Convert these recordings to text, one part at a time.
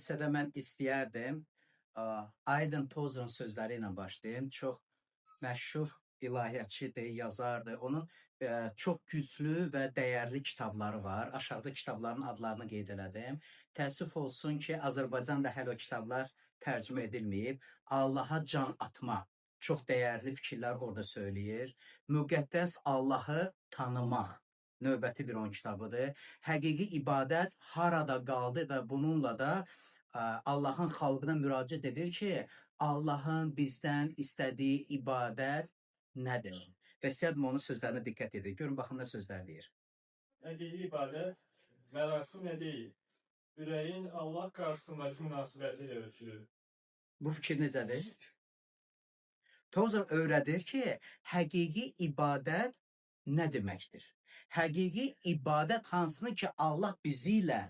hissədə mən istəyərdim Aydın Tozun sözləri ilə başlayayım. Çox məşhur ilahiyyatçıdır, yazardır. Onun çox güclü və dəyərli kitabları var. Aşağıda kitabların adlarını qeyd elədim. Təəssüf olsun ki, Azərbaycanda hələ o kitablar tərcümə edilməyib. Allaha can atma. Çox dəyərli fikirlər orada söyləyir. Müqəddəs Allahı tanımaq. Növbəti bir onun kitabıdır. Həqiqi ibadət harada qaldı və bununla da Allahın xalqına müraciət edir ki, Allahın bizdən istədiyi ibadət nədir? Və istəyərdim onun sözlərinə diqqət edin. Görün, baxın nə sözlər deyir. Həqiqi ibadət mərasim nə deyil? Ürəyin Allah qarşısındakı münasibəti ilə ölçülür. Bu fikir necədir? Tozer öyrədir ki, həqiqi ibadət nə deməkdir? Həqiqi ibadət hansını ki, Allah bizi ilə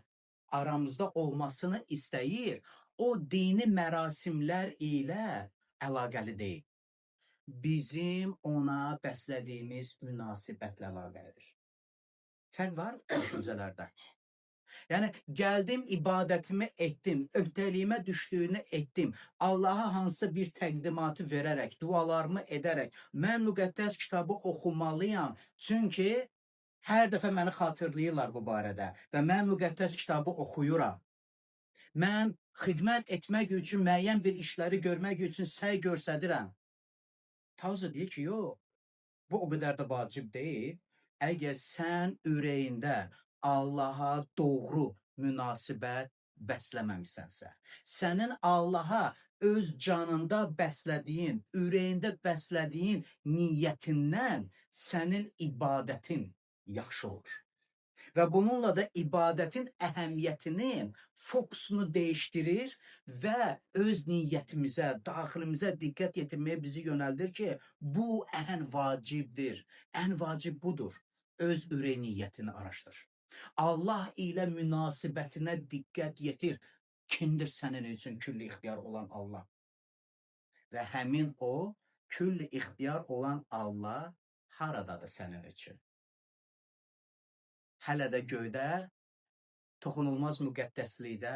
aramızda olmasını istəyir, o dini mərasimlər ilə əlaqəli deyil. Bizim ona bəslədiyimiz münasibətlə əlaqəlidir. Fərq var düşüncələrdə. Yəni, gəldim, ibadətimi etdim, öhdəliyimə düşdüyünü etdim, Allaha hansısa bir təqdimatı verərək, dualarımı edərək, mən müqəddəs kitabı oxumalıyam, çünki hər dəfə məni xatırlayırlar bu barədə və mən müqəddəs kitabı oxuyuram. Mən xidmət etmək üçün, müəyyən bir işləri görmək üçün səy göstərirəm. Tavsiyə deyir ki, yox, bu o qədər də vacib deyil. Əgər sən ürəyində Allaha doğru münasibət bəsləməmisənsə, sənin Allaha öz canında bəslədiyin, ürəyində bəslədiyin niyyətindən sənin ibadətin yaxşı olur. Və bununla da ibadətin əhəmiyyətinin fokusunu dəyişdirir və öz niyyətimizə, daxilimizə diqqət yetirməyə bizi yönəldir ki, bu ən vacibdir. Ən vacib budur. Öz ürək niyyətini araşdır. Allah ilə münasibətinə diqqət yetir. Kimdir sənin üçün külli ixtiyar olan Allah? Və həmin o, külli ixtiyar olan Allah haradadır sənin üçün? Hələ də göydə, toxunulmaz müqəddəslikdə,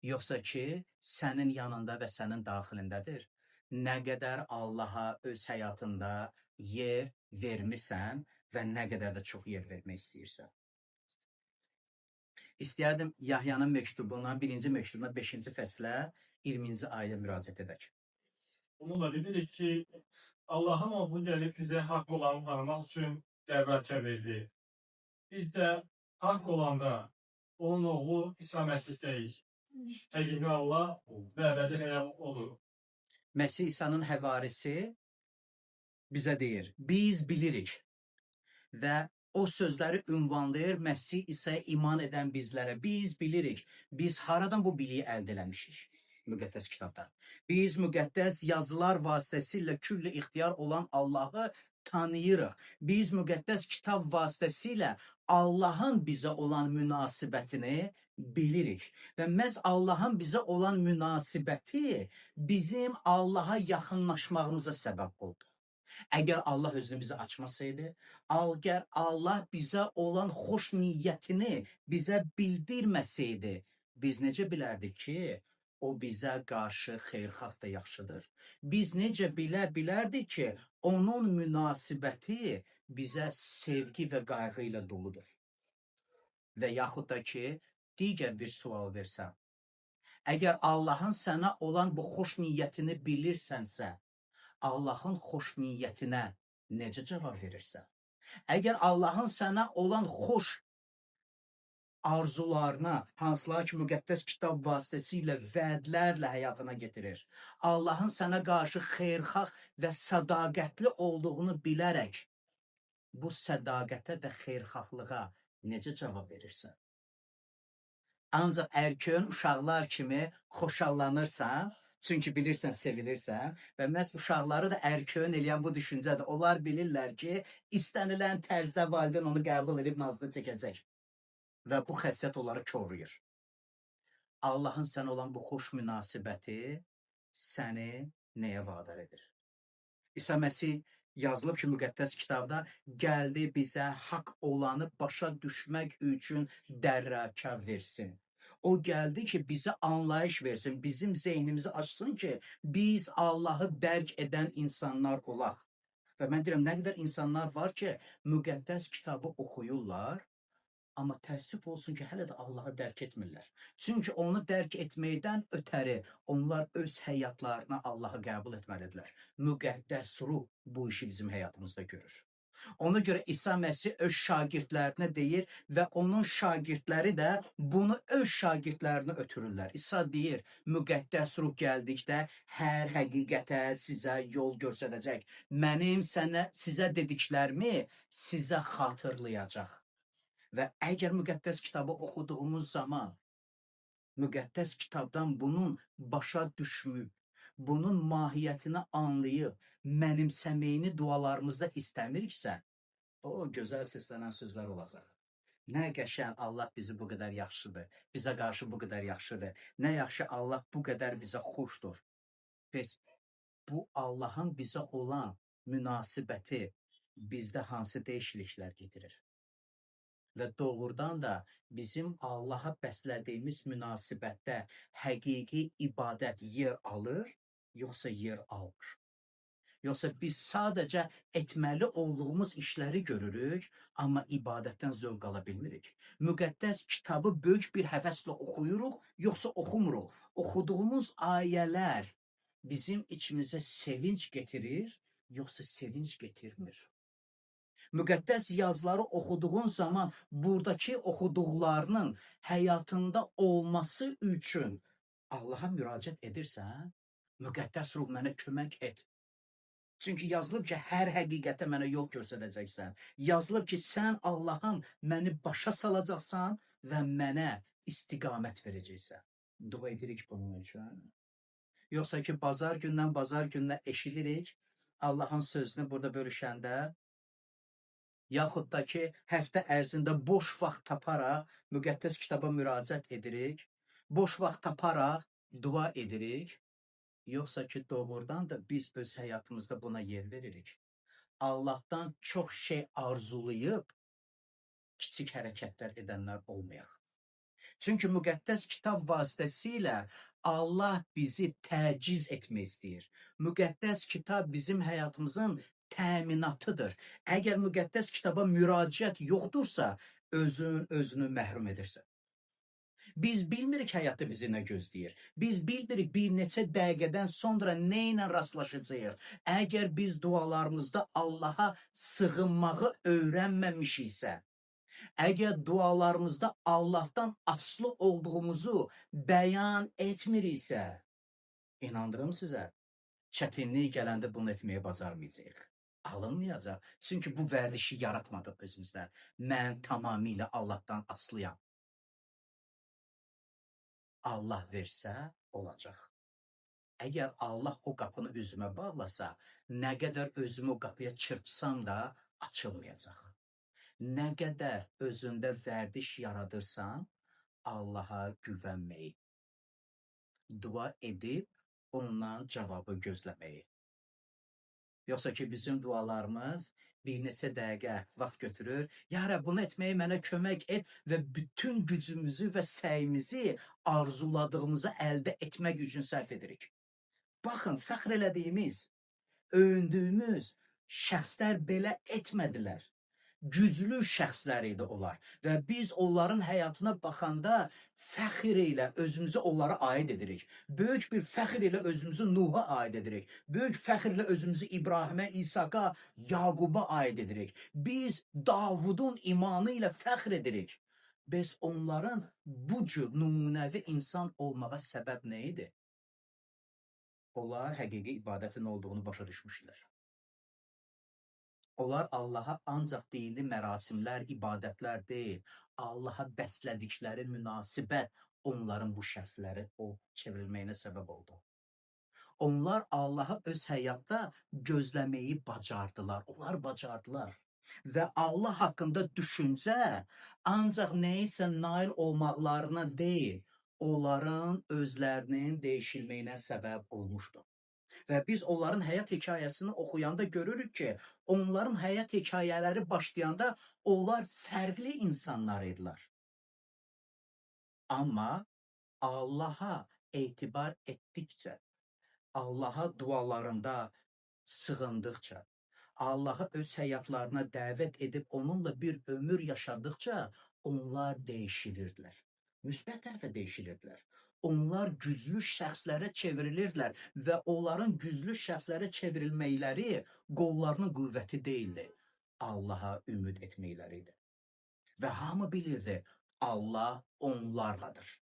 yoxsa ki, sənin yanında və sənin daxilindədir? Nə qədər Allaha öz həyatında yer vermisən və nə qədər də çox yer vermək istəyirsən. İstəyərdim Yahyanın məktubuna, 1-ci məktubuna 5-ci fəslə 20-ci ayəyə müraciət edək. Bununla bilirik ki, Allahın oğlu gəlib bizə haqq olanı tanımaq üçün dəvətə verdi. Biz də haqq olanda onun oğlu İsa Məsihdəyik. Həqiqi Allah və əbədi həyat olur. Məsih İsa'nın həvarisi bizə deyir, biz bilirik və o sözləri ünvanlayır Məsih İsa'ya iman edən bizlərə. Biz bilirik, biz haradan bu biliyi əldə eləmişik? Müqəddəs kitabdan. Biz müqəddəs yazılar vasitəsilə külli ixtiyar olan Allahı tanıyırıq. Biz müqəddəs kitab vasitəsilə Allahın bizə olan münasibətini bilirik. Və məhz Allahın bizə olan münasibəti bizim Allaha yaxınlaşmağımıza səbəb oldu. Əgər Allah özünü bizə açmasaydı, əgər Allah bizə olan xoş niyyətini bizə bildirməsəydi, biz necə bilərdik ki, o bizə qarşı xeyirxah və yaxşıdır? Biz necə bilərdik ki, onun münasibəti bizə sevgi və qayğı ilə doludur? Və yaxud da ki, digər bir sual versəm, əgər Allahın sənə olan bu xoş niyyətini bilirsənsə, Allahın xoş niyyətinə necə cavab verirsən? Əgər Allahın sənə olan xoş arzularına, hansılar ki, müqəddəs kitab vasitəsilə, vədlərlə həyatına getirir, Allahın sənə qarşı xeyirxah və sədaqətli olduğunu bilərək, bu sədaqətə və xeyirxahlığa necə cavab verirsən? Ancaq ərköyün uşaqlar kimi xoşallanırsan, çünki bilirsən, sevilirsən və məhz uşaqları da ərköyün eləyən bu düşüncədir. Onlar bilirlər ki, istənilən tərzdə valideyn onu qəbul edib nazını çəkəcək və bu xəssiyyət onları koruyur. Allahın sənə olan bu xoş münasibəti səni nəyə vadar edir? İsa Məsih yazılıb ki, müqəddəs kitabda gəldi bizə haqq olanı başa düşmək üçün dərrakə versin. O gəldi ki, bizə anlayış versin, bizim zehnimizi açsın ki, biz Allahı dərk edən insanlar olaq. Və mən deyirəm, nə qədər insanlar var ki, müqəddəs kitabı oxuyurlar, amma təəssüf olsun ki, hələ də Allahı dərk etmirlər. Çünki onu dərk etməkdən ötəri onlar öz həyatlarına Allahı qəbul etməlidirlər. Müqəddəs ruh bu işi bizim həyatımızda görür. Ona görə İsa Məsih öz şagirdlərinə deyir və onun şagirdləri də bunu öz şagirdlərinə ötürürlər. İsa deyir, müqəddəs ruh gəldikdə hər həqiqətə sizə yol göstərəcək. Mənim sizə dediklərimi sizə xatırlayacaq. Və əgər müqəddəs kitabı oxuduğumuz zaman, müqəddəs kitabdan bunun başa düşmüb, bunun mahiyyətini anlayıb, mənimsəməyini dualarımızda istəmiriksə, o gözəl səslənən sözlər olacaq. Nə qəşəng Allah bizi bu qədər yaxşıdır, bizə qarşı bu qədər yaxşıdır. Nə yaxşı Allah bu qədər bizə xoşdur. Pes, bu Allahın bizə olan münasibəti bizdə hansı dəyişikliklər getirir? Və doğrudan da bizim Allaha bəslədiyimiz münasibətdə həqiqi ibadət yer alır, yoxsa yer almır? Yoxsa biz sadəcə etməli olduğumuz işləri görürük, amma ibadətdən zövq ala bilmirik. Müqəddəs kitabı böyük bir həvəslə oxuyuruq, yoxsa oxumuruq. Oxuduğumuz ayələr bizim içimizə sevinç getirir, yoxsa sevinç getirmir. Müqəddəs yazıları oxuduğun zaman buradakı oxuduqlarının həyatında olması üçün Allaha müraciət edirsən, müqəddəs ruh mənə kömək et. Çünki yazılıb ki, hər həqiqətə mənə yol göstərəcəksən. Yazılıb ki, sən Allahım məni başa salacaqsan və mənə istiqamət verəcəksən. Dua edirik bunun üçün. Yoxsa ki, bazar gündən eşidirik, Allahın sözünü burada bölüşəndə, yaxud da ki, həftə ərzində boş vaxt taparaq müqəddəs kitaba müraciət edirik, boş vaxt taparaq dua edirik, yoxsa ki, doğrudan da biz öz həyatımızda buna yer veririk. Allahdan çox şey arzulayıb, kiçik hərəkətlər edənlər olmayaq. Çünki müqəddəs kitab vasitəsilə Allah bizi təciz etmək istəyir. Müqəddəs kitab bizim həyatımızın təminatıdır. Əgər müqəddəs kitaba müraciət yoxdursa, özünü məhrum edirsən. Biz bilmirik həyatda bizi nə gözləyir. Biz bilmirik bir neçə dəqiqədən sonra nə ilə rastlaşacağıq. Əgər biz dualarımızda Allaha sığınmağı öyrənməmişiksə, əgər dualarımızda Allahdan asılı olduğumuzu bəyan etmiriksə, inandırım sizə, çətinlik gələndə bunu etməyə bacarmayacaq. Alınmayacaq. Çünki bu vərdişi yaratmadıq özümüzdən. Mən tamamilə Allahdan asılıyam. Allah versə, olacaq. Əgər Allah o qapını üzümə bağlasa, nə qədər özümü o qapıya çırpsam da açılmayacaq. Nə qədər özündə vərdiş yaradırsan, Allaha güvənməyi, dua edib ondan cavabı gözləməyi. Yoxsa ki, bizim dualarımız bir neçə dəqiqə vaxt götürür. Ya Rəbb, bunu etməyi mənə kömək et və bütün gücümüzü və səyimizi arzuladığımızı əldə etmək üçün sərf edirik. Baxın, fəxr elədiyimiz, öyündüyümüz şəxslər belə etmədilər. Güclü şəxslər idi onlar və biz onların həyatına baxanda fəxr ilə özümüzü onlara aid edirik. Böyük bir fəxr ilə özümüzü Nuh'a aid edirik. Böyük fəxr ilə özümüzü İbrahimə, İsaka, Yaquba aid edirik. Biz Davudun imanı ilə fəxr edirik. Biz onların bu cür nümunəvi insan olmağa səbəb nə idi? Onlar həqiqi ibadətin olduğunu başa düşmüşlər. Onlar Allaha ancaq dini mərasimlər, ibadətlər deyil, Allaha bəslədikləri münasibət onların bu şəxsləri o çevrilməyinə səbəb oldu. Onlar Allaha öz həyatda gözləməyi bacardılar, onlar bacardılar. Və Allah haqqında düşüncə ancaq nəyisə nail olmaqlarına deyil, onların özlərinin dəyişilməyinə səbəb olmuşdu. Və biz onların həyat hekayəsini oxuyanda görürük ki, onların həyat hekayələri başlayanda onlar fərqli insanlar idilər. Amma Allah'a etibar etdikcə, Allah'a dualarında sığındıqca, Allah'ı öz həyatlarına dəvət edib onunla bir ömür yaşadıkça onlar değişilirdilər. Müsbət tərəfə değişilirdilər. Onlar güclü şəxslərə çevrilirlər və onların güclü şəxslərə çevrilməkləri qollarının qüvvəti deyildi. Allah'a ümid etməkləriydi. Və hamı bilirdi, Allah onlarladır.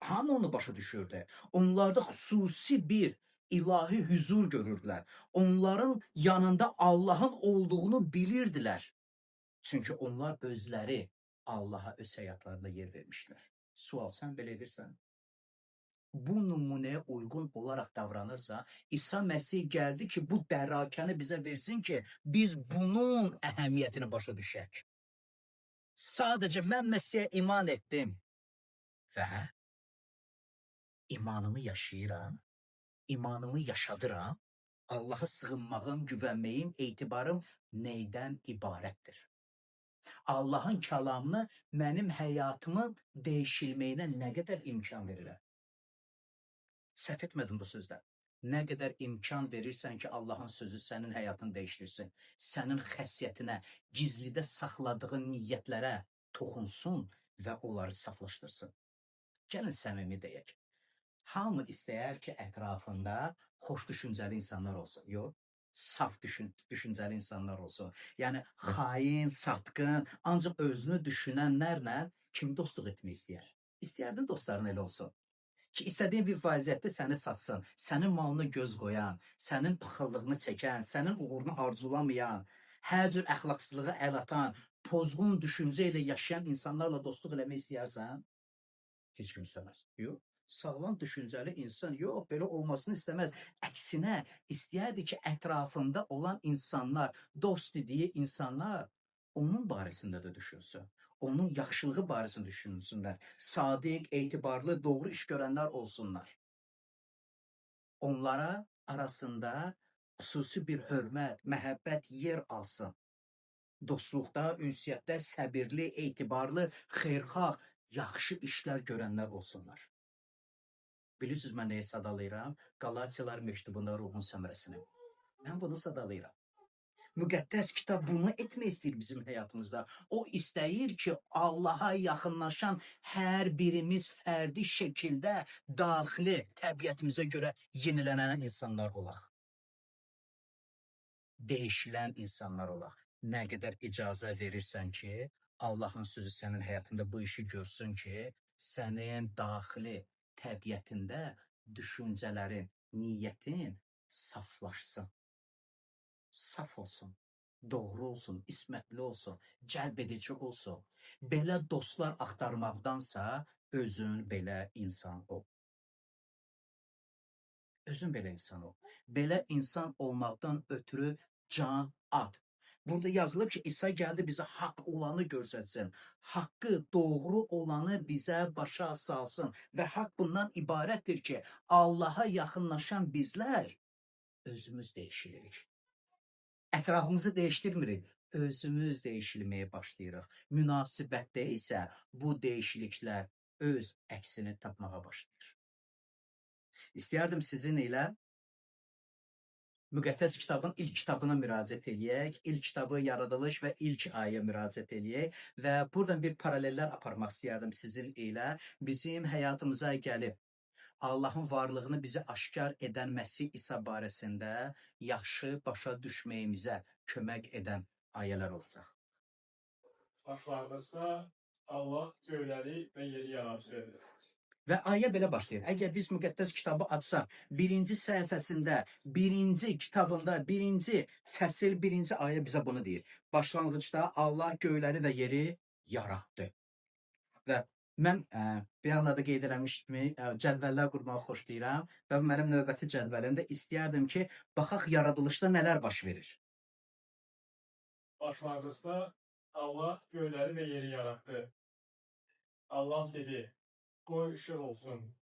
Hamı onu başa düşürdü. Onlarda xüsusi bir ilahi huzur görürdülər. Onların yanında Allah'ın olduğunu bilirdilər. Çünki onlar özləri Allah'a öz həyatlarında yer vermişlər. Sual, sən belə edirsən? Bu nümunəyə uyğun olaraq davranırsa, İsa Məsih gəldi ki, bu dərakəni bizə versin ki, biz bunun əhəmiyyətini başa düşək. Sadəcə mən Məsihə iman etdim və imanımı yaşayıram, imanımı yaşadıram, Allah'a sığınmağım, güvənməyim, etibarım neydən ibarətdir? Allah'ın kəlamını mənim həyatımın değişilməyinə nə qədər imkan verirəm? Səhv etmədim bu sözdə. Nə qədər imkan verirsən ki, Allah'ın sözü sənin həyatını değişdirsin, sənin xəssiyyətinə, gizlidə saxladığın niyyətlərə toxunsun və onları saflaşdırsın. Gəlin səmimi deyək. Hamı istəyər ki, ətrafında xoş düşüncəli insanlar olsun. Yox, saf düşüncəli insanlar olsun. Yəni, xain, satqın, ancaq özünü düşünənlərlə kim dostluq etmək istəyər? İstəyərdin dostların elə olsun. Ki, istədiyin bir vəziyyətdə səni satsın, sənin malına göz qoyan, sənin paxıllığını çəkən, sənin uğurunu arzulamayan, hər cür əxlaqsızlığı əl atan, pozğun düşüncə ilə yaşayan insanlarla dostluq eləmək istəyərsən, heç kim istəməz. Yox. Sağlam düşüncəli insan yox, belə olmasını istəməz. Əksinə, istəyərdi ki, ətrafında olan insanlar, dost dediyi insanlar onun barəsində də düşünsün. Onun yaxşılığı barəsində düşünsünlər. Sadiq, etibarlı, doğru iş görənlər olsunlar. Onlara arasında xüsusi bir hörmət, məhəbbət yer alsın. Dostluqda, ünsiyyətdə səbirli, etibarlı, xeyirxah, yaxşı işlər görənlər olsunlar. Bilirsiniz, mən nəyə sadalayıram? Qalatiyalar məktubunda ruhun səmərəsini. Mən bunu sadalayıram. Müqəddəs kitab bunu etmək istəyir bizim həyatımızda. O istəyir ki, Allah'a yaxınlaşan hər birimiz fərdi şəkildə daxili təbiətimizə görə yenilənən insanlar olaq. Değişilən insanlar olaq. Nə qədər icazə verirsən ki, Allah'ın sözü sənin həyatında bu işi görsün ki, sənin daxili təbiətində düşüncələrin, niyyətin saflaşsın. Saf olsun, doğru olsun, ismətli olsun, cəlb edici olsun. Belə dostlar axtarmaqdansa özün belə insan ol. Özün belə insan ol. Belə insan olmaqdan ötürü can at. Burada yazılıb ki, İsa gəldi bizə haqq olanı göstərsin. Haqqı, doğru olanı bizə başa salsın. Və haqq bundan ibarətdir ki, Allah'a yaxınlaşan bizlər özümüz değişilirik. Ətrafımızı değişdirmirik, özümüz değişilməyə başlayırıq. Münasibətdə isə bu değişikliklər öz əksini tapmağa başlayır. İstəyərdim sizin ilə Müqəddəs kitabın ilk kitabına müraciət eləyək, ilk kitabı yaradılış və ilk ayə müraciət eləyək və buradan bir paralellər aparmaq istəyərdim sizin ilə. Bizim həyatımıza gəlib Allah'ın varlığını bizə aşkar edən Məsih İsa barəsində yaxşı başa düşməyimizə kömək edən ayələr olacaq. Başlanğıcda Allah göyləri və yeri yaratdı. Və ayə belə başlayır. Əgər biz müqəddəs kitabı açsaq, birinci səhifəsində, birinci kitabında, birinci fəsil, birinci ayə bizə bunu deyir. Başlanğıcda Allah göyləri və yeri yaratdı. Və mən bir anlarda qeyd eləmişdim, cədvəllər qurmağı xoşlayıram və mənim növbəti cədvəlimdə istəyərdim ki, baxaq yaradılışda nələr baş verir. Başlanğıcda Allah göyləri və yeri yaratdı. Allah dedi, qoy işıq olsun.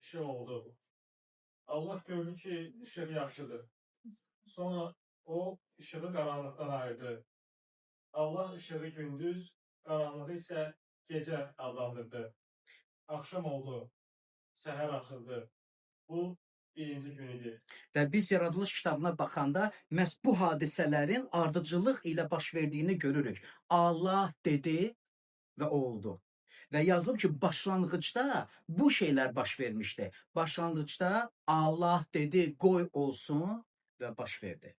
İşıq oldu. Allah gördü ki, işıq yaxşıdır. Sonra o işığı qaranlıqdan ayırdı. Allah işığı gündüz, qaranlığı isə gecə adlandırdı. Axşam oldu, səhər açıldı. Bu birinci gün idi. Və biz yaradılış kitabına baxanda məhz bu hadisələrin ardıcıllıq ilə baş verdiyini görürük. Allah dedi və o oldu. Və yazılıb ki, başlanğıcda bu şeylər baş vermişdi. Başlanğıcda Allah dedi, qoy olsun və baş verdi.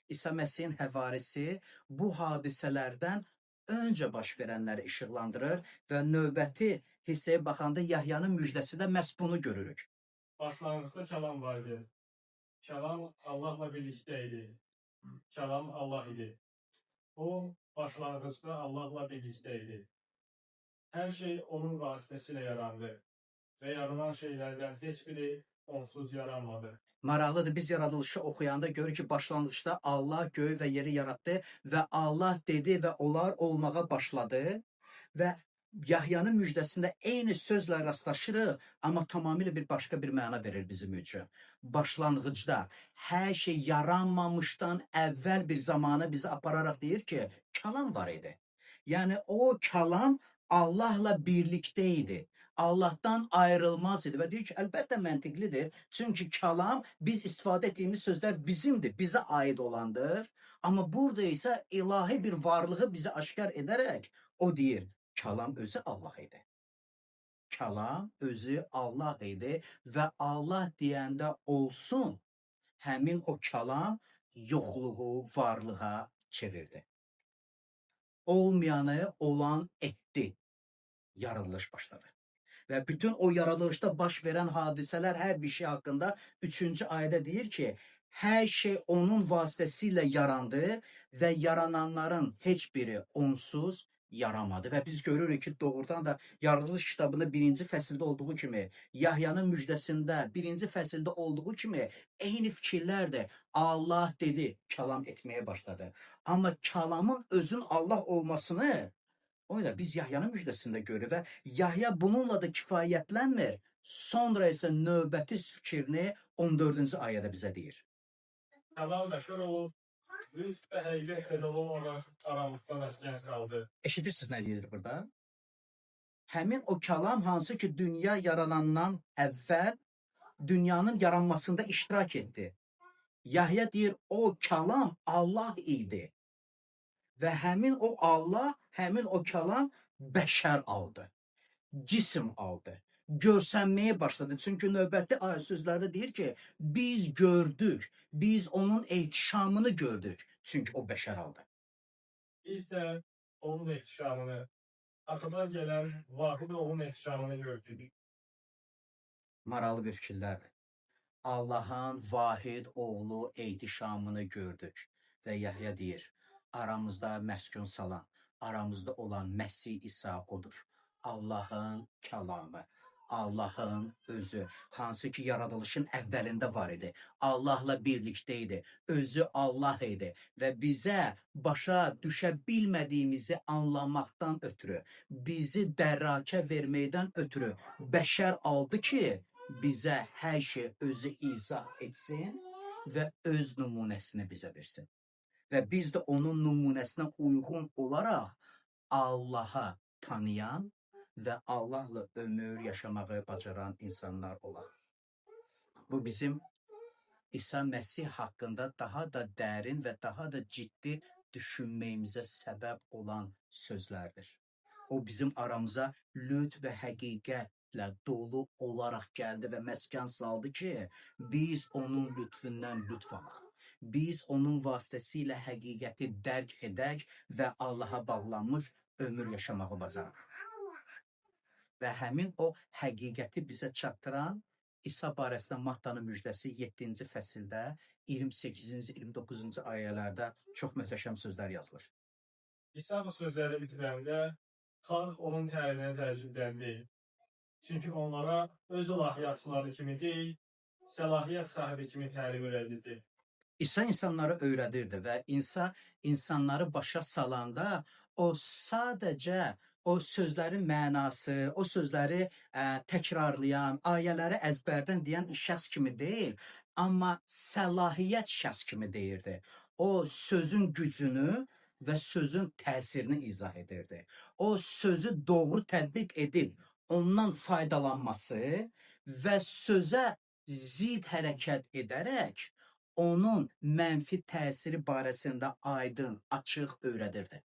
İsa Məsihin həvarisi bu hadisələrdən öncə baş verənləri işıqlandırır və növbəti hissəyə baxanda Yahyanın müjdəsi də məhz bunu görürük. Başlanğıcda kəlam var idi. Kəlam Allahla birlikdə idi. Kəlam Allah idi. O başlanğıcda Allahla birlikdə idi. Hər şey onun vasitəsilə yarandı və yaranan şeylərdən heç biri onsuz yaranmadı. Maraqlıdır, biz yaradılışı oxuyanda görürük ki, başlanğıcda Allah göy və yeri yaratdı və Allah dedi və onlar olmağa başladı və Yahyanın müjdəsində eyni sözlə rastlaşırıq, amma tamamilə bir başqa bir məna verir bizim üçün. Başlanğıcda hər şey yaranmamışdan əvvəl bir zamana bizi apararaq deyir ki, kəlam var idi. Yəni o kəlam Allahla birlikdə idi. Allahdan ayrılmaz idi və deyir ki, əlbəttə məntiqlidir. Çünki kəlam, biz istifadə etdiyimiz sözlər bizimdir, bizə aid olandır. Amma burada isə ilahi bir varlığı bizi aşkar edərək o deyir, kəlam özü Allah idi. Kəlam özü Allah idi və Allah deyəndə olsun, həmin o kəlam yoxluğu varlığa çevirdi. Olmayanı olan etdi. Yaradılış başladı. Və bütün o yaradılışda baş verən hadisələr hər bir şey haqqında 3-cü ayədə deyir ki, hər şey onun vasitəsilə yarandı və yarananların heç biri onsuz yaramadı. Və biz görürük ki, doğrudan da yaradılış kitabında 1-ci fəsildə olduğu kimi, Yahyanın müjdəsində 1-ci fəsildə olduğu kimi eyni fikirlərdir. Allah dedi, kəlam etməyə başladı. Amma kəlamın özün Allah olmasını o da biz Yahyanın müjdəsində görürük və Yahya bununla da kifayətlənmir. Sonra isə növbəti fikrini 14-cü ayədə bizə deyir. Kəlam bəşər olub, üz və həqiqət pedagog olaraq aramızda məskən saldı. Eşidirsiniz nə deyir burada? Həmin o kəlam hansı ki dünya yaranandan əvvəl dünyanın yaranmasında iştirak etdi. Yahya deyir o kəlam Allah idi. Və həmin o Allah, həmin o kəlam bəşər aldı. Cisim aldı. Görsənməyə başladı. Çünki növbəti ayə sözlərdə deyir ki, biz gördük, biz onun ehtişamını gördük. Çünki o bəşər aldı. Biz də onun ehtişamını, atadan gələn vahid onun ehtişamını gördük. Maraqlı bir fikirlərdir. Allahın vahid oğlu ehtişamını gördük. Və Yahya deyir, aramızda məskun salan, aramızda olan Məsih İsa odur. Allahın kəlamı, Allahın özü, hansı ki yaradılışın əvvəlində var idi. Allahla birlikdə idi, özü Allah idi və bizə başa düşə bilmədiyimizi anlamaqdan ötürü, bizi dərrakə verməkdən ötürü bəşər aldı ki, bizə hər şey özü izah etsin və öz nümunəsini bizə versin. Və biz də onun nümunəsinə uyğun olaraq Allaha tanıyan və Allahla ömür yaşamağı bacaran insanlar olaq. Bu bizim İsa Məsih haqqında daha da dərin və daha da ciddi düşünməyimizə səbəb olan sözlərdir. O bizim aramıza lütf və həqiqətlə dolu olaraq gəldi və məskən saldı ki, biz onun lütfündən lütf alaq. Biz onun vasitəsilə həqiqəti dərk edək və Allaha bağlanmış ömür yaşamağı bacaraq. Və həmin o həqiqəti bizə çatdıran İsa barəsində Mattanın müjdəsi 7-ci fəsildə 28-ci, 29-cu ayələrdə çox möhtəşəm sözlər yazılır. İsa bu sözləri bitirəndə xalq onun təliminə təəccübləndi. Çünki onlara öz ilahiyyatçıları kimi deyil, səlahiyyət sahibi kimi təlim öyrədirdi. İsa insanları öyrədirdi və insanları başa salanda o sadəcə o sözlərin mənası, o sözləri təkrarlayan, ayələri əzbərdən deyən şəxs kimi deyil, amma səlahiyyət şəxs kimi deyirdi. O sözün gücünü və sözün təsirini izah edirdi. O sözü doğru tətbiq edib, ondan faydalanması və sözə zid hərəkət edərək onun mənfi təsiri barəsində aydın, açıq öyrədirdi.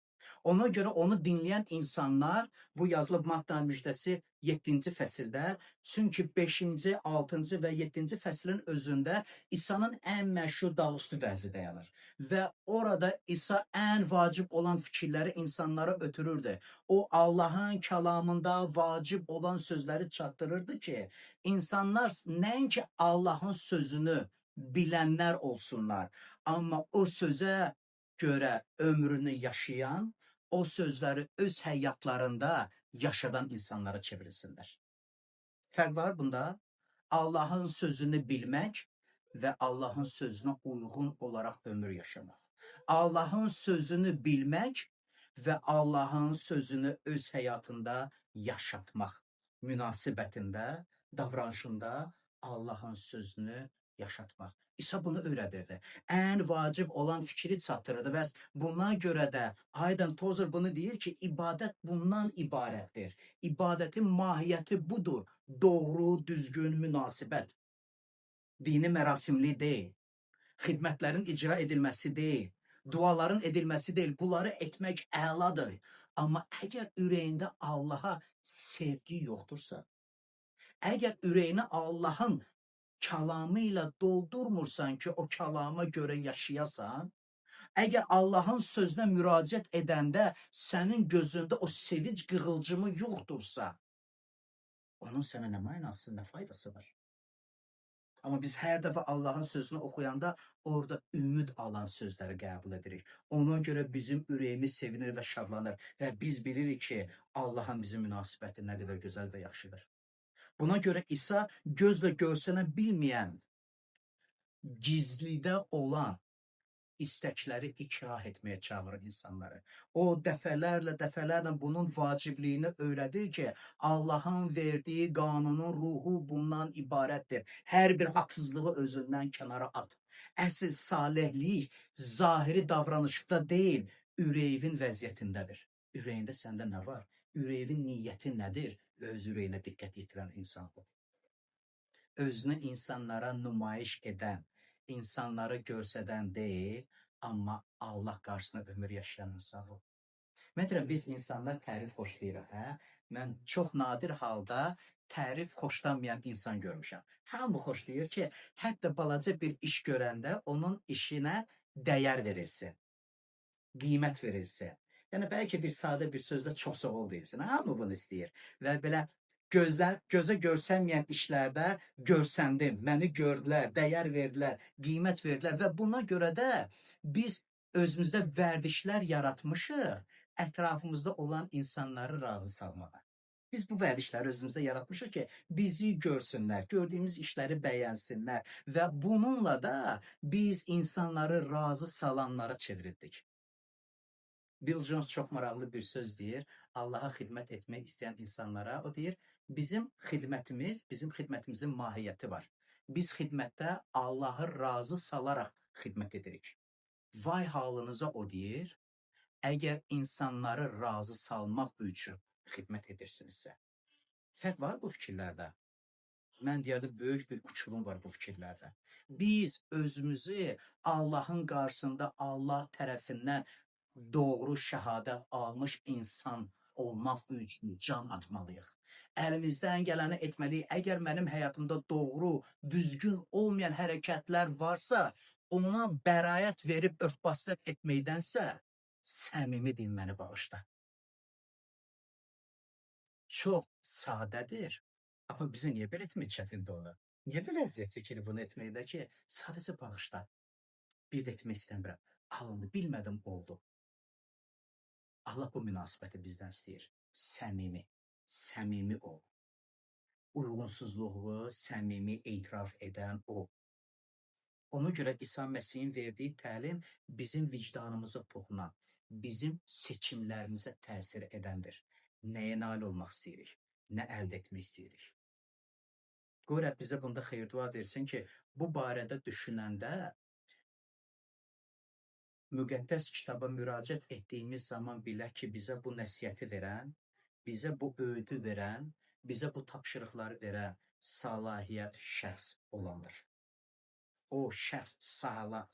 Ona görə onu dinləyən insanlar, bu yazılıb Matta müjdəsi 7-ci fəsildə, çünki 5-ci, 6-cı və 7-ci fəslin özündə İsa'nın ən məşhur dağüstü vəzi dayanır. Və orada İsa ən vacib olan fikirləri insanlara ötürürdü. O Allahın kəlamında vacib olan sözləri çatdırırdı ki, insanlar nəinki Allahın sözünü bilənlər olsunlar, amma o sözə görə ömrünü yaşayan, o sözləri öz həyatlarında yaşadan insanlara çevrilsinlər. Fərq var bunda. Allahın sözünü bilmək və Allahın sözünə uyğun olaraq ömür yaşamaq. Allahın sözünü bilmək və Allahın sözünü öz həyatında yaşatmaq. Münasibətində, davranışında Allahın sözünü yaşatmaq. İsa bunu öyrədirdi. Ən vacib olan fikri çatdırırdı və buna görə də Hayden Tozer bunu deyir ki, ibadət bundan ibarətdir. İbadətin mahiyyəti budur. Doğru, düzgün münasibət. Dini mərasimli deyil. Xidmətlərin icra edilməsi deyil. Duaların edilməsi deyil. Bunları etmək əladır. Amma əgər ürəyində Allaha sevgi yoxdursa, əgər ürəyini Allahın kəlamı ilə doldurmursan ki, o kəlama görə yaşayasan, əgər Allahın sözünə müraciət edəndə sənin gözündə o sevinç qığılcımı yoxdursa, onun sənə nə mənası, nə faydası var? Amma biz hər dəfə Allahın sözünü oxuyanda orada ümid alan sözləri qəbul edirik. Ona görə bizim ürəyimiz sevinir və şadlanır və biz bilirik ki, Allahın bizim münasibəti nə qədər gözəl və yaxşıdır. Buna görə İsa gözlə görsənə bilməyən, gizlidə olan istəkləri ikrah etməyə çağırır insanları. O dəfələrlə bunun vacibliyini öyrədir ki, Allahın verdiyi qanunun ruhu bundan ibarətdir. Hər bir haqsızlığı özündən kənara at. Əsl salihlik zahiri davranışda deyil, ürəyin vəziyyətindədir. Ürəyində səndə nə var? Ürəyin niyyəti nədir? Öz ürəyinə diqqət yetirən insan o. Özünü insanlara nümayiş edən, insanları görsədən deyil, amma Allah qarşısında ömür yaşayan insan o. Məsələn, biz insanlar tərif xoşlayırıq, hə? Mən çox nadir halda tərif xoşlanmayan insan görmüşəm. Hamı xoşlayır ki, hətta balaca bir iş görəndə onun işinə dəyər verilsin, qiymət verilsin. Yəni, bəlkə bir sadə bir sözlə çox sağ ol deyilsin. Hamı bunu istəyir. Və belə gözə görsənməyən işlərdə görsəndim, məni gördülər, dəyər verdilər, qiymət verdilər və buna görə də biz özümüzdə vərdişlər yaratmışıq, ətrafımızda olan insanları razı salmağa. Biz bu vərdişləri özümüzdə yaratmışıq ki, bizi görsünlər, gördüyümüz işləri bəyənsinlər və bununla da biz insanları razı salanlara çevrildik. Bill Jones çox maraqlı bir söz deyir, Allaha xidmət etmək istəyən insanlara, o deyir, bizim xidmətimizin mahiyyəti var. Biz xidmətdə Allahı razı salaraq xidmət edirik. Vay halınıza o deyir, əgər insanları razı salmaq üçün xidmət edirsinizsə. Fərq var bu fikirlərdə. Mən deyərdim, böyük bir uçurum var bu fikirlərdə. Biz özümüzü Allahın qarşısında Allah tərəfindən doğru şəhadət almış insan olmaq üçün can atmalıyıq. Əlimizdən gələni etməliyik. Əgər mənim həyatımda doğru, düzgün olmayan hərəkətlər varsa, ona bəraət verib örtbasdır etməkdənsə, səmimi din məni bağışla. Çox sadədir. Amma bizim niyə belə etmək çətindir ona? Niyə belə əziyyət çəkilir bunu etməkdə ki, sadəcə bağışla. Bir də etmək istəmirəm. Alındı, bilmədim, oldu. Allah bu münasibəti bizdən istəyir. Səmimi ol. Uyğunsuzluğu səmimi etiraf edən o. Ona görə İsa Məsihin verdiyi təlim bizim vicdanımıza toxunan, bizim seçimlərimizə təsir edəndir. Nəyə nail olmaq istəyirik, nə əldə etmək istəyirik. Qoy Rəbb bizə bunda xeyir dua versin ki, bu barədə düşünəndə müqəddəs kitaba müraciət etdiyimiz zaman bilək ki, bizə bu nəsiyyəti verən, bizə bu öğüdü verən bizə bu tapşırıqları verən səlahiyyət şəxs olandır. O şəxs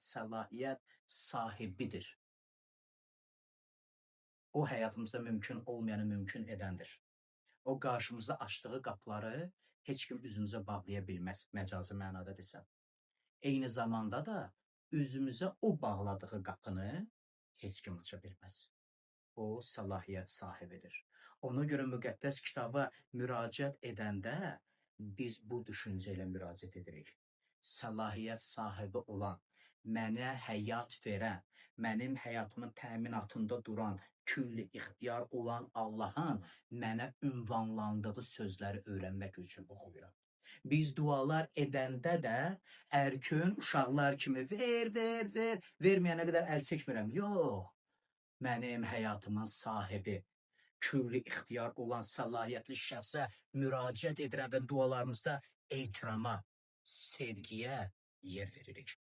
səlahiyyət sahibidir. O həyatımızda mümkün olmayanı mümkün edəndir. O qarşımızda açdığı qapıları heç kim üzümüzə bağlaya bilməz, məcazi mənada desəm. Eyni zamanda da üzümüzə o bağladığı qapını heç kim aça bilməz. O səlahiyyət sahibidir. Ona görə müqəddəs kitaba müraciət edəndə biz bu düşüncə ilə müraciət edirik. Səlahiyyət sahibi olan, mənə həyat verən, mənim həyatımın təminatında duran, külli ixtiyar olan Allahın mənə ünvanlandığı sözləri öyrənmək üçün oxuyuram. Biz dualar edəndə də ərköyün uşaqlar kimi verməyənə qədər əl çəkmirəm. Yox, mənim həyatımın sahibi, külli ixtiyar olan səlahiyyətli şəxsə müraciət edirəm və dualarımızda ehtirama, sevgiyə yer veririk.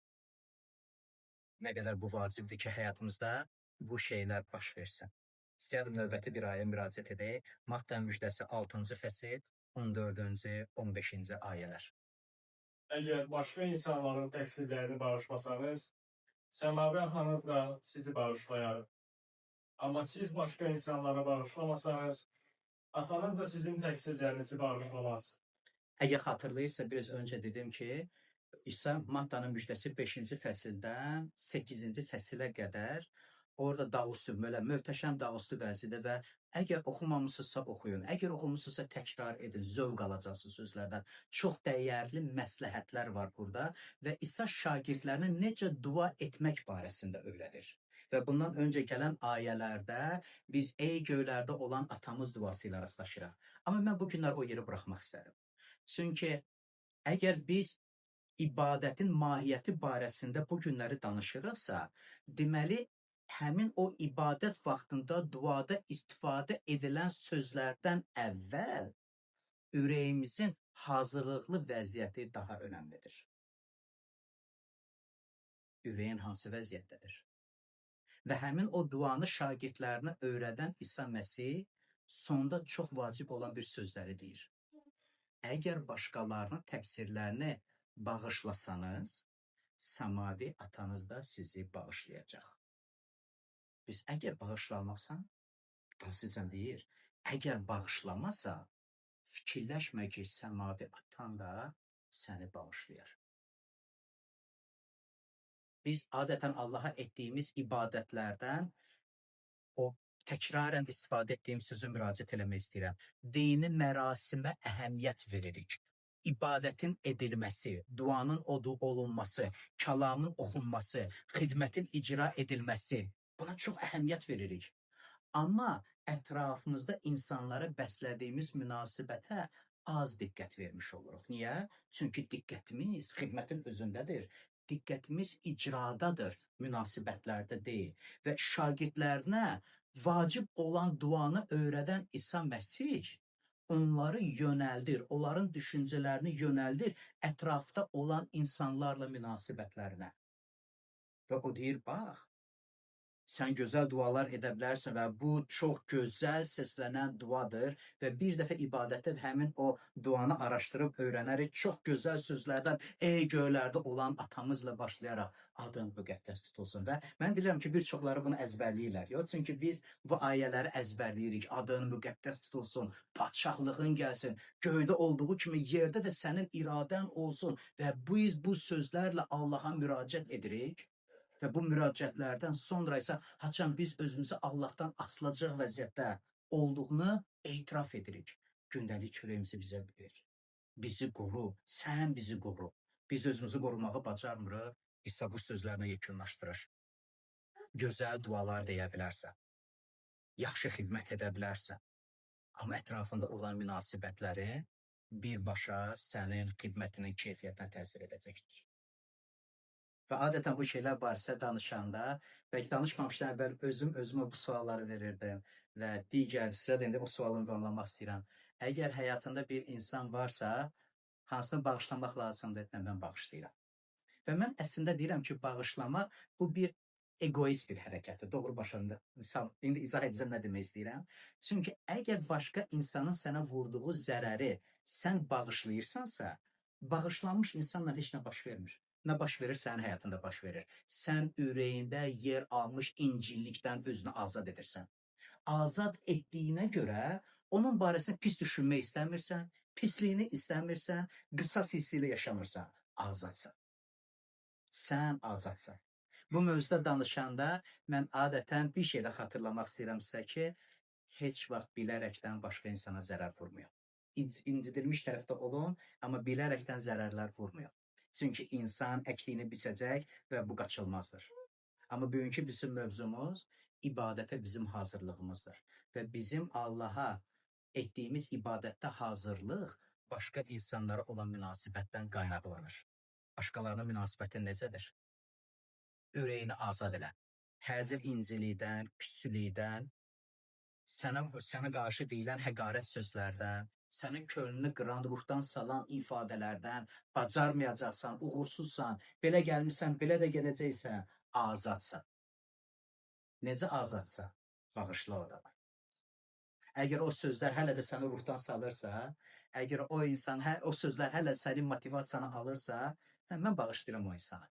Nə qədər bu vacibdir ki, həyatımızda bu şeylər baş versin. İstəyərdim növbəti bir aya müraciət edək. Matta müjdəsi 6-cı fəsil, 14-cü, 15-ci ayələr. Əgər başqa insanların təqsirlərini bağışlasanız, səmavi atanız da sizi bağışlayar. Amma siz başqa insanlara bağışlamasanız, atanız da sizin təqsirlərinizi bağışlamaz. Əgər xatırlayırsa, biraz öncə dedim ki, İsa Mattanın müjdəsi 5-ci fəsildən 8-ci fəsilə qədər orada dağüstü, belə möhtəşəm dağüstü vəzidə və əgər oxumamısınızsa oxuyun, əgər oxumusunuzsa təkrar edin, zövq alacaqsınız sözlərdən. Çox dəyərli məsləhətlər var burada və İsa şagirdlərinə necə dua etmək barəsində öyrədir. Və bundan öncə gələn ayələrdə biz ey göylərdə olan atamız duası ilə rastlaşırıq. Amma mən bu günlər o yeri buraxmaq istədim. Çünki əgər biz ibadətin mahiyyəti barəsində bu günləri danışırıqsa, deməli, həmin o ibadət vaxtında duada istifadə edilən sözlərdən əvvəl ürəyimizin hazırlıqlı vəziyyəti daha önəmlidir. Ürəyin hansı vəziyyətdədir? Və həmin o duanı şagirdlərinə öyrədən İsa Məsih sonda çox vacib olan bir sözləri deyir. Əgər başqalarının təqsirlərini bağışlasanız, səmavi atanız da sizi bağışlayacaq. Biz əgər bağışlamaqsan, sizə deyir, əgər bağışlamasa, fikirləşmə ki, səmavi atan da səni bağışlayar. Biz adətən Allaha etdiyimiz ibadətlərdən o təkrarən istifadə etdiyim sözü müraciət eləmək istəyirəm. Dini mərasimə əhəmiyyət veririk. İbadətin edilməsi, duanın olunması, kəlamın oxunması, xidmətin icra edilməsi, buna çox əhəmiyyət veririk. Amma ətrafımızda insanlara bəslədiyimiz münasibətə az diqqət vermiş oluruq. Niyə? Çünki diqqətimiz xidmətin özündədir. Diqqətimiz icradadır, münasibətlərdə deyil. Və şagirdlərinə vacib olan duanı öyrədən İsa Məsih onları yönəldir, onların düşüncələrini yönəldir ətrafda olan insanlarla münasibətlərinə. Və o deyir, bax, sən gözəl dualar edə bilərsən və bu çox gözəl səslənən duadır və bir dəfə ibadətdə həmin o duanı araşdırıb öyrənərək çox gözəl sözlərdən ey göylərdə olan atamızla başlayaraq adın müqəddəs tutulsun. Və mən bilirəm ki, bir çoxları bunu əzbərləyirlər. Çünki biz bu ayələri əzbərləyirik. Adın müqəddəs tutulsun, padşahlığın gəlsin, göydə olduğu kimi yerdə də sənin iradən olsun və biz bu sözlərlə Allaha müraciət edirik. Və bu müraciətlərdən sonra isə haçan biz özümüzü Allahdan asılacaq vəziyyətdə olduğunu etiraf edirik. Gündəlik çörəyimizi bizə ver. Bizi qoru, sən bizi qoru. Biz özümüzü qorumağı bacarmırıq. İsa bu sözlərlə yekunlaşdırır. Gözəl dualar deyə bilərsən. Yaxşı xidmət edə bilərsən. Amma ətrafında olan münasibətləri birbaşa sənin xidmətinin keyfiyyətinə təsir edəcəkdir. Və adətən bu şeylər barədə danışanda, bəlkə danışmamışdan əvvəl özümə bu sualları verirdim və digər sizə də indi o sualı ünvanlamaq istəyirəm. Əgər həyatında bir insan varsa, hansını bağışlamaq lazımdır, mən bağışlayıram. Və mən əslində deyirəm ki, bağışlamaq bu bir egoist bir hərəkətdir. Doğru başında. İndi izah edəcəm nə demək istəyirəm. Çünki əgər başqa insanın sənə vurduğu zərəri sən bağışlayırsansa, bağışlanmış insanla heç nə baş vermir. Nə baş verir, sənin həyatında baş verir. Sən ürəyində yer almış incillikdən özünü azad edirsən. Azad etdiyinə görə onun barəsində pis düşünmək istəmirsən, pisliyini istəmirsən, qısas hissi ilə yaşamırsan, azadsan. Sən azadsan. Bu mövzuda danışanda mən adətən bir şey də xatırlamaq istəyirəm sizə ki, heç vaxt bilərəkdən başqa insana zərər vurmuyor. İncidilmiş tərəfdə olun, amma bilərəkdən zərərlər vurmuyor. Çünki insan əkdiyini biçəcək və bu qaçılmazdır. Amma bugünkü bizim mövzumuz ibadətə bizim hazırlığımızdır. Və bizim Allaha etdiyimiz ibadətdə hazırlıq başqa insanlara olan münasibətdən qaynaqlanır. Başqalarına münasibətin necədir? Ürəyini azad elə. Həzir incilikdən, küsülükdən, sənə qarşı deyilən həqarət sözlərdən, sənin könlünü qıran, ruhdan salan ifadələrdən, bacarmayacaqsan, uğursuzsan, belə gəlmirsən, belə də gedəcəksən, azadsan. Necə azadsan? Bağışla o adama. Əgər o sözlər hələ də səni ruhdan salırsa, əgər o insan, o sözlər hələ sənin motivasiyanı alırsa, mən bağışlayıram o insana.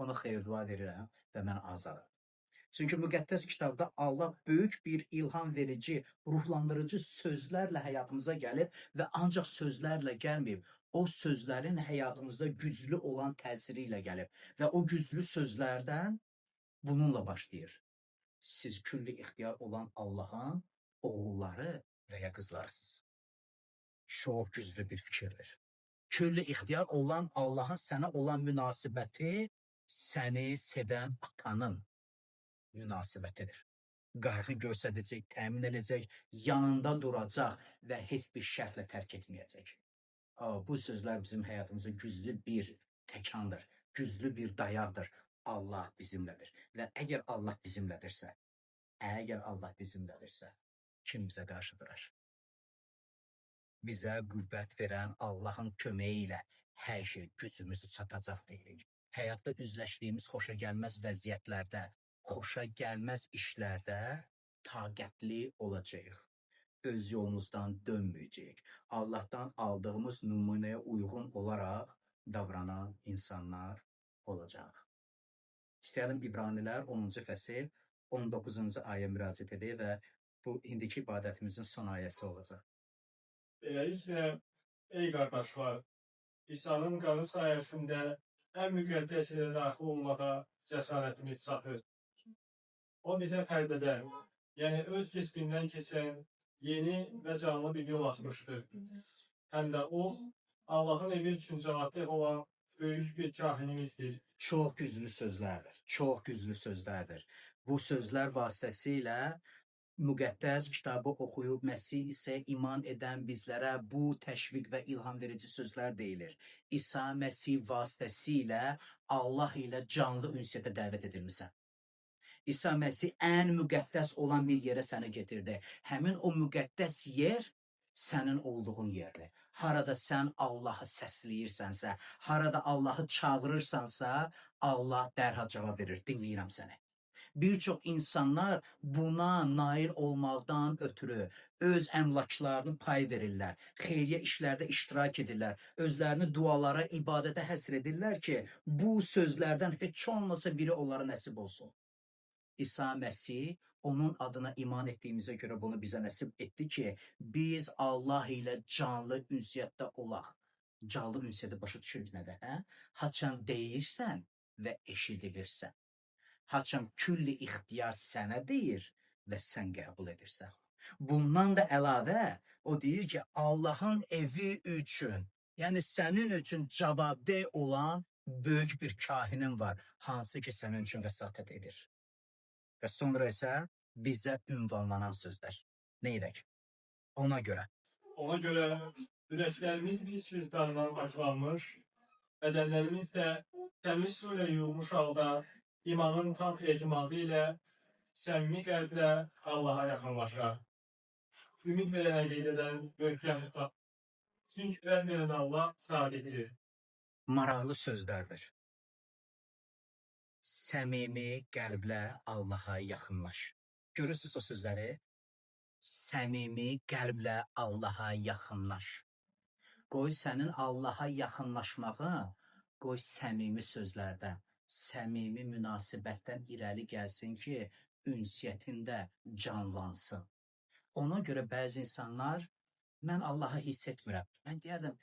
Ona xeyir dua verirəm və mən azadam. Çünki müqəddəs kitabda Allah böyük bir ilham verici, ruhlandırıcı sözlərlə həyatımıza gəlib və ancaq sözlərlə gəlməyib. O sözlərin həyatımızda güclü olan təsiri ilə gəlib və o güclü sözlərdən bununla başlayır. Siz külli ixtiyar olan Allahın oğulları və ya qızlarsınız. Çox güclü bir fikirdir. Külli ixtiyar olan Allahın sənə olan münasibəti səni sevən atanın münasibətidir. Qayğı göstərəcək, təmin edəcək, yanında duracaq və heç bir şərtlə tərk etməyəcək. Bu sözlər bizim həyatımıza güclü bir təkandır, güclü bir dayaqdır. Allah bizimlədir. Və əgər Allah bizimlədirsə, kim bizə qarşı durar? Bizə qüvvət verən Allahın köməyi ilə hər şey gücümüzü çatacaq deyirik. Həyatda üzləşdiyimiz xoşa gəlməz vəziyyətlərdə, xoşa gəlməz işlərdə taqətli olacağıq. Öz yolumuzdan dönməyəcəyik. Allahdan aldığımız nümunəyə uyğun olaraq davranan insanlar olacaq. İstəyəlim İbranilər 10-cu fəsil 19-cu ayə müraciət edək və bu indiki ibadətimizin son ayəsi olacaq. Beləliklə, ey qardaşlar, İsa'nın qanı sayəsində ən müqəddəs ilə daxil olmağa cəsarətimiz çatır. O bizə pərdədən, yəni öz cismindən keçən yeni və canlı bir yol açmışdır. Həm də o, Allahın evi üçün cavabdeh olan böyük bir kahinimizdir. Çox güclü sözlərdir, çox güclü sözlərdir. Bu sözlər vasitəsilə müqəddəs kitabı oxuyub Məsih isə iman edən bizlərə bu təşviq və ilham verici sözlər deyilir. İsa Məsih vasitəsilə Allah ilə canlı ünsiyyətə dəvət edilmisən. İsa Məsih ən müqəddəs olan bir yerə səni getirdi. Həmin o müqəddəs yer sənin olduğun yerdir. Harada sən Allahı səsləyirsənsə, harada Allahı çağırırsansa, Allah dərhal cavab verir, dinləyirəm səni. Bir çox insanlar buna nail olmaqdan ötürü öz əmlaklarını pay verirlər, xeyriyyə işlərdə iştirak edirlər, özlərini dualara, ibadətə həsr edirlər ki, bu sözlərdən heç olmasa biri onlara nəsib olsun. İsa Məsih onun adına iman etdiyimizə görə bunu bizə nəsib etdi ki, biz Allah ilə canlı ünsiyyətdə olaq. Canlı ünsiyyəti başa düşürük nədə? Haçan deyirsən və eşidilirsən. Haçan külli ixtiyar sənə deyir və sən qəbul edirsən. Bundan da əlavə o deyir ki, Allahın evi üçün, yəni sənin üçün cavabdeh olan böyük bir kahinin var, hansı ki sənin üçün vəsatət edir. Və sonra isə bizə ünvanlanan sözlər. Nə edək? Ona görə ürəklərimiz pis vicdandan paklanmış, bədənlərimiz də təmiz su ilə yuyulmuş halda imanın tam etimadı ilə səmimi qəlblə Allaha yaxınlaşar. Ümid verən əqidədən möhkəm tutar. Çünki vəd verən Allah sadiqdir. Maraqlı sözlərdir. səmimi qəlblə Allaha yaxınlaş. Görürsünüz o sözləri? Səmimi qəlblə Allaha yaxınlaş. Qoy sənin Allaha yaxınlaşmağın, qoy səmimi sözlərdən, səmimi münasibətdən irəli gəlsin ki, ünsiyyətində canlansın. Ona görə bəzi insanlar, mən Allahı hiss etmirəm. Mən deyərdim,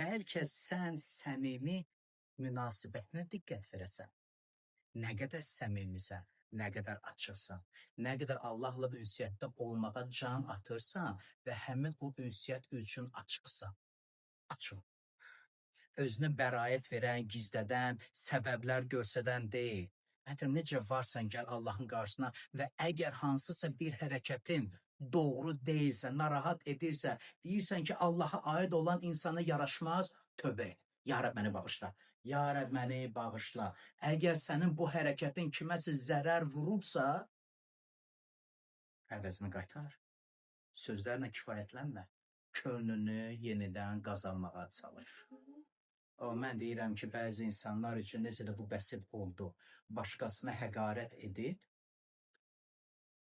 bəlkə sən səmimi münasibətinə diqqət verəsən. Nə qədər səmimisən, nə qədər açıqsan, nə qədər Allahla ünsiyyətdə olmağa can atırsan və həmin o ünsiyyət üçün açıqsan. Açıq. Özünə bəraət verən, gizlədən, səbəblər görsədən deyil. Mənim necə varsan gəl Allahın qarşısına və əgər hansısa bir hərəkətin doğru deyilsə, narahat edirsə, deyirsən ki, Allaha aid olan insana yaraşmaz, tövbə et. Ya Rəbb məni bağışla. Ya Rəbb məni bağışla. Əgər sənin bu hərəkətin kiməsə zərər vurubsa, əvəzini qaytar. Sözlərlə kifayətlənmə. Könlünü yenidən qazanmağa çalış. Mən deyirəm ki, bəzi insanlar üçün necə də bu bəsit oldu. Başqasına həqarət edib,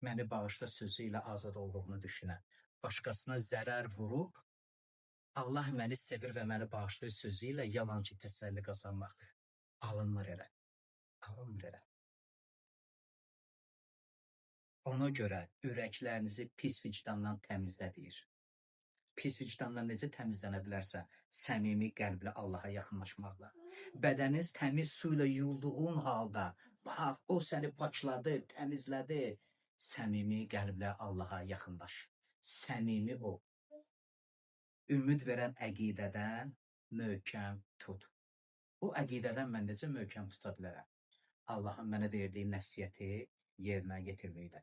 məni bağışla sözü ilə azad olduğunu düşünən. Başqasına zərər vurub, Allah məni sevir və məni bağışlayır sözü ilə yalancı təsəlli qazanmaq. Alınmır elə. Alınmır elə. Ona görə ürəklərinizi pis vicdandan təmizlədir. Pis vicdandan necə təmizlənə bilərsə, səmimi qəlblə Allaha yaxınlaşmaqla. Bədəniniz təmiz su ilə yuyulduğun halda, bax, o səni paçladı, təmizlədi. Səmimi qəlblə Allaha yaxınlaş. Səmimi ol. Ümid verən əqidədən möhkəm tut. Bu əqidədən mən necə möhkəm tuta bilərəm? Allahın mənə verdiyi nəsiyyəti yerinə yetirməklə.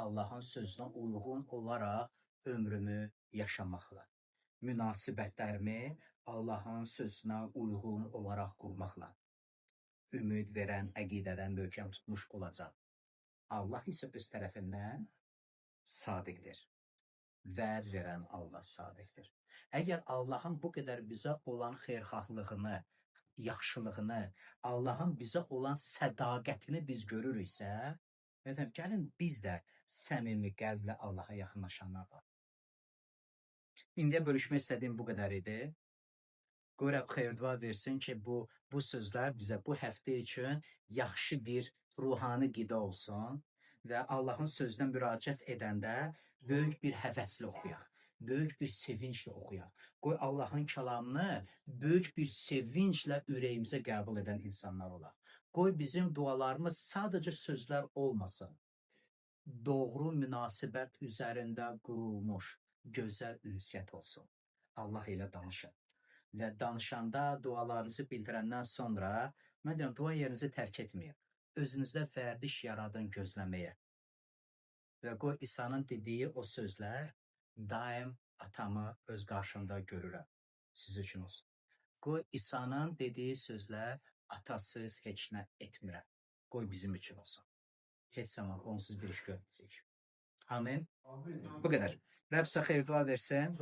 Allahın sözünə uyğun olaraq ömrümü yaşamaqla. Münasibətlərimi Allahın sözünə uyğun olaraq qurmaqla. Ümid verən əqidədən möhkəm tutmuş olacaq. Allah isə öz tərəfindən sadiqdir. Vəd verən Allah sadiqdir. Əgər Allahın bu qədər bizə olan xeyirxahlığını, yaxşılığını, Allahın bizə olan sədaqətini biz görürüksə, gəlin biz də səmimi qəlblə Allaha yaxınlaşanlar var. İndiyə bölüşmək istədiyim bu qədər idi. Qoy Rəbb xeyir-dua versin ki, bu sözlər bizə bu həftə üçün yaxşı bir ruhani qida olsun və Allahın sözünə müraciət edəndə böyük bir həvəslə oxuyaq, böyük bir sevinclə oxuyaq. Qoy Allahın kəlamını böyük bir sevinclə ürəyimizə qəbul edən insanlar olaq. Qoy bizim dualarımız sadəcə sözlər olmasın. Doğru münasibət üzərində qurulmuş gözəl ünsiyyət olsun. Allah ilə danışın. Və danışanda dualarınızı bildirəndən sonra, mən deyirəm, dua yerinizi tərk etməyin. Özünüzdə vərdiş yaradın gözləməyə. Və qoy İsa'nın dediyi o sözlər, daim atamı öz qarşımda görürəm. Siz üçün olsun. Qoy İsa'nın dediyi sözlər, atasız heç nə etmirəm. Qoy bizim üçün olsun. Heç zaman onsuz bir iş görməyəcək. Amin. Bu qədər. Rəbb sizə xeyir dua versin.